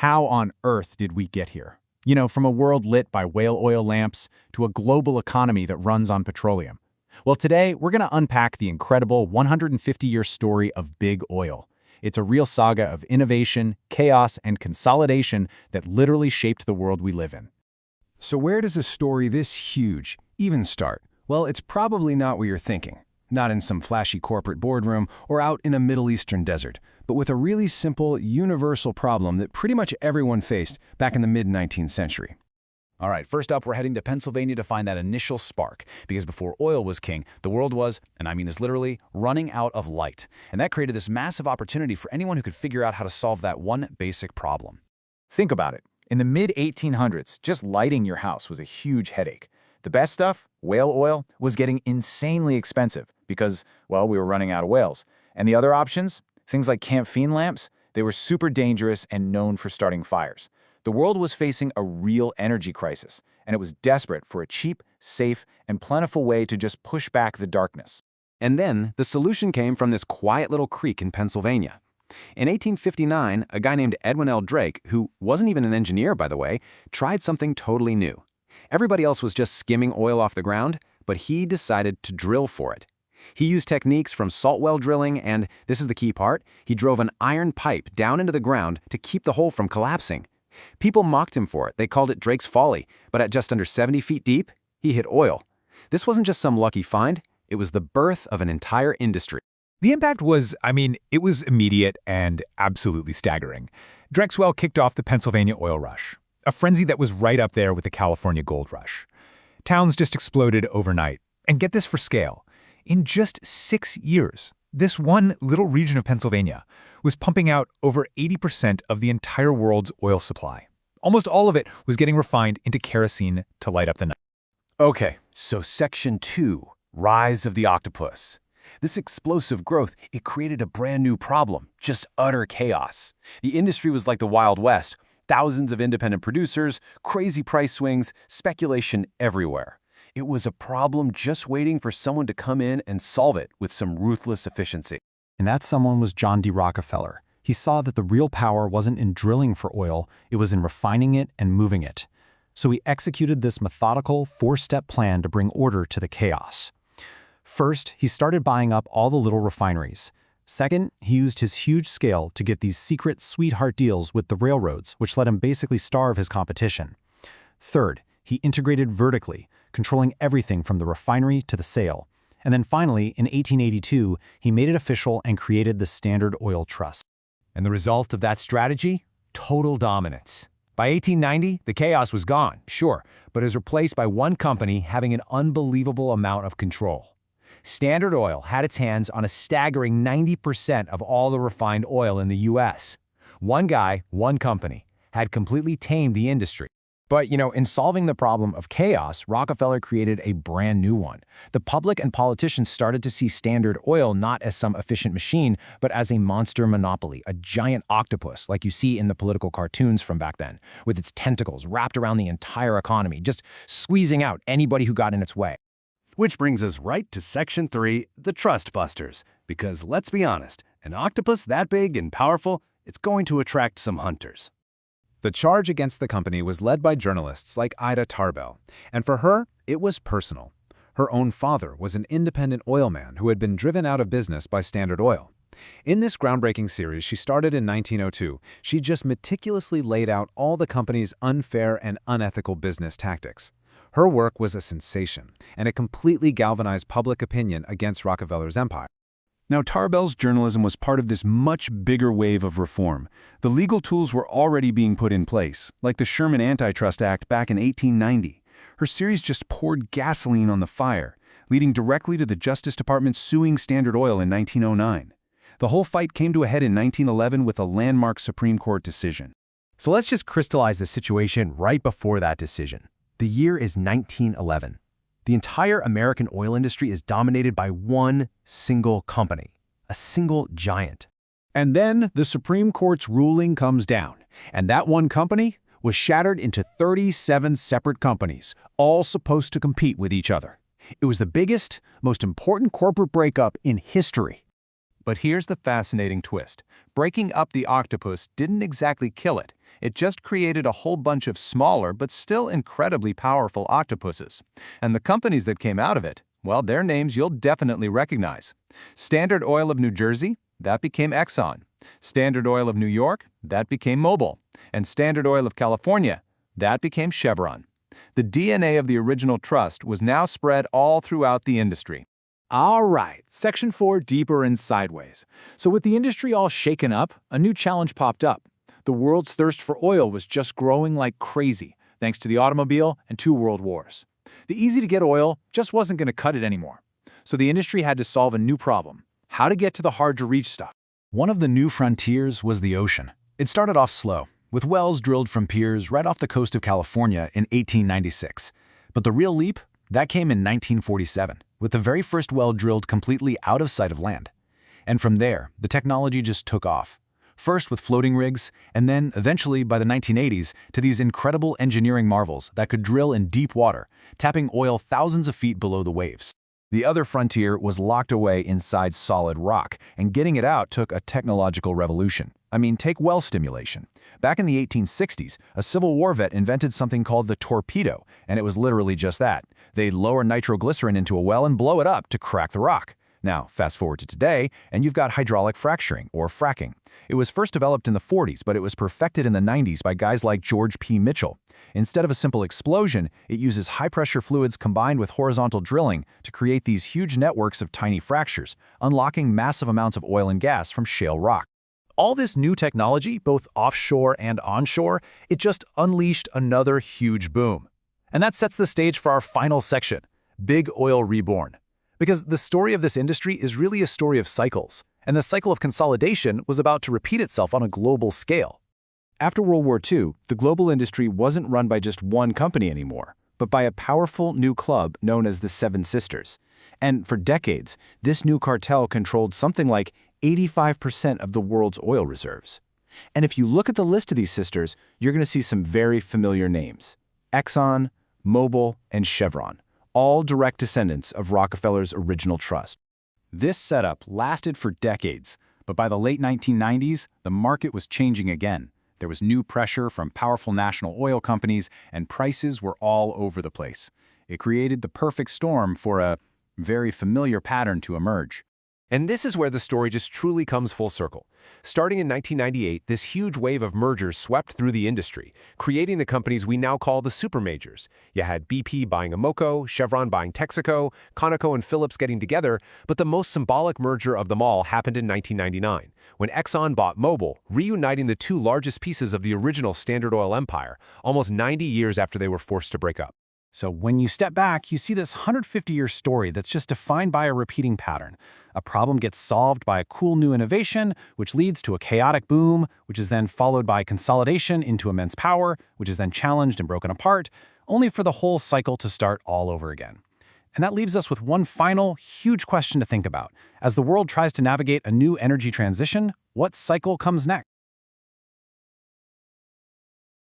How on earth did we get here? From a world lit by whale oil lamps to a global economy that runs on petroleum. Well, today, we're going to unpack the incredible 150-year story of big oil. It's a real saga of innovation, chaos, and consolidation that literally shaped the world we live in. So where does a story this huge even start? Well, it's probably not what you're thinking. Not in some flashy corporate boardroom or out in a Middle Eastern desert, but with a really simple, universal problem that pretty much everyone faced back in the mid-19th century. All right, first up, we're heading to Pennsylvania to find that initial spark, because before oil was king, the world was, and I mean this literally, running out of light. And that created this massive opportunity for anyone who could figure out how to solve that one basic problem. Think about it. In the mid-1800s, just lighting your house was a huge headache. The best stuff, whale oil, was getting insanely expensive because, well, we were running out of whales. And the other options, things like camphene lamps, they were super dangerous and known for starting fires. The world was facing a real energy crisis, and it was desperate for a cheap, safe, and plentiful way to just push back the darkness. And then the solution came from this quiet little creek in Pennsylvania. In 1859, a guy named Edwin L. Drake, who wasn't even an engineer, by the way, tried something totally new. Everybody else was just skimming oil off the ground, but he decided to drill for it. He used techniques from salt well drilling and, this is the key part, he drove an iron pipe down into the ground to keep the hole from collapsing. People mocked him for it. They called it Drake's Folly, but at just under 70 feet deep, he hit oil. This wasn't just some lucky find, it was the birth of an entire industry. The impact was, it was immediate and absolutely staggering. Drake's well kicked off the Pennsylvania oil rush, a frenzy that was right up there with the California gold rush. Towns just exploded overnight. And get this for scale. In just 6 years, this one little region of Pennsylvania was pumping out over 80% of the entire world's oil supply. Almost all of it was getting refined into kerosene to light up the night. Okay, so Section 2, Rise of the Octopus. This explosive growth, it created a brand new problem, just utter chaos. The industry was like the Wild West. Thousands of independent producers, crazy price swings, speculation everywhere. It was a problem just waiting for someone to come in and solve it with some ruthless efficiency. And that someone was John D. Rockefeller. He saw that the real power wasn't in drilling for oil, it was in refining it and moving it. So he executed this methodical, four-step plan to bring order to the chaos. First, he started buying up all the little refineries. Second, he used his huge scale to get these secret sweetheart deals with the railroads, which let him basically starve his competition. Third, he integrated vertically, controlling everything from the refinery to the sale. And then finally, in 1882, he made it official and created the Standard Oil Trust. And the result of that strategy? Total dominance. By 1890, the chaos was gone, sure, but it was replaced by one company having an unbelievable amount of control. Standard Oil had its hands on a staggering 90% of all the refined oil in the U.S. One guy, one company, had completely tamed the industry. But, in solving the problem of chaos, Rockefeller created a brand new one. The public and politicians started to see Standard Oil not as some efficient machine, but as a monster monopoly, a giant octopus like you see in the political cartoons from back then, with its tentacles wrapped around the entire economy, just squeezing out anybody who got in its way. Which brings us right to Section 3, the Trust Busters. Because let's be honest, an octopus that big and powerful, it's going to attract some hunters. The charge against the company was led by journalists like Ida Tarbell, and for her, it was personal. Her own father was an independent oil man who had been driven out of business by Standard Oil. In this groundbreaking series she started in 1902, she just meticulously laid out all the company's unfair and unethical business tactics. Her work was a sensation, and it completely galvanized public opinion against Rockefeller's empire. Now, Tarbell's journalism was part of this much bigger wave of reform. The legal tools were already being put in place, like the Sherman Antitrust Act back in 1890. Her series just poured gasoline on the fire, leading directly to the Justice Department suing Standard Oil in 1909. The whole fight came to a head in 1911 with a landmark Supreme Court decision. So let's just crystallize the situation right before that decision. The year is 1911. The entire American oil industry is dominated by one single company, a single giant. And then the Supreme Court's ruling comes down, and that one company was shattered into 37 separate companies, all supposed to compete with each other. It was the biggest, most important corporate breakup in history. But here's the fascinating twist. Breaking up the octopus didn't exactly kill it. It just created a whole bunch of smaller but still incredibly powerful octopuses. And the companies that came out of it, well, their names you'll definitely recognize. Standard Oil of New Jersey, that became Exxon. Standard Oil of New York, that became Mobil. And Standard Oil of California, that became Chevron. The DNA of the original trust was now spread all throughout the industry. All right, Section 4, deeper and sideways. So with the industry all shaken up, a new challenge popped up. The world's thirst for oil was just growing like crazy, thanks to the automobile and 2 world wars. The easy-to-get oil just wasn't going to cut it anymore. So the industry had to solve a new problem: how to get to the hard-to-reach stuff. One of the new frontiers was the ocean. It started off slow, with wells drilled from piers right off the coast of California in 1896. But the real leap, that came in 1947, with the very first well drilled completely out of sight of land. And from there, the technology just took off. First with floating rigs, and then eventually by the 1980s to these incredible engineering marvels that could drill in deep water, tapping oil thousands of feet below the waves. The other frontier was locked away inside solid rock, and getting it out took a technological revolution. I mean, take well stimulation. Back in the 1860s, a Civil War vet invented something called the torpedo, and it was literally just that. They'd lower nitroglycerin into a well and blow it up to crack the rock. Now, fast forward to today, and you've got hydraulic fracturing, or fracking. It was first developed in the 40s, but it was perfected in the 90s by guys like George P. Mitchell. Instead of a simple explosion, it uses high-pressure fluids combined with horizontal drilling to create these huge networks of tiny fractures, unlocking massive amounts of oil and gas from shale rock. All this new technology, both offshore and onshore, it just unleashed another huge boom. And that sets the stage for our final section: Big Oil Reborn. Because the story of this industry is really a story of cycles, and the cycle of consolidation was about to repeat itself on a global scale. After World War II, the global industry wasn't run by just one company anymore, but by a powerful new club known as the Seven Sisters. And for decades, this new cartel controlled something like 85% of the world's oil reserves. And if you look at the list of these sisters, you're going to see some very familiar names: Exxon, Mobil, and Chevron, all direct descendants of Rockefeller's original trust. This setup lasted for decades, but by the late 1990s, the market was changing again. There was new pressure from powerful national oil companies, and prices were all over the place. It created the perfect storm for a very familiar pattern to emerge. And this is where the story just truly comes full circle. Starting in 1998, this huge wave of mergers swept through the industry, creating the companies we now call the supermajors. You had BP buying Amoco, Chevron buying Texaco, Conoco and Phillips getting together, but the most symbolic merger of them all happened in 1999, when Exxon bought Mobil, reuniting the 2 largest pieces of the original Standard Oil empire, almost 90 years after they were forced to break up. So when you step back, you see this 150-year story that's just defined by a repeating pattern. A problem gets solved by a cool new innovation, which leads to a chaotic boom, which is then followed by consolidation into immense power, which is then challenged and broken apart, only for the whole cycle to start all over again. And that leaves us with one final, huge question to think about. As the world tries to navigate a new energy transition, what cycle comes next?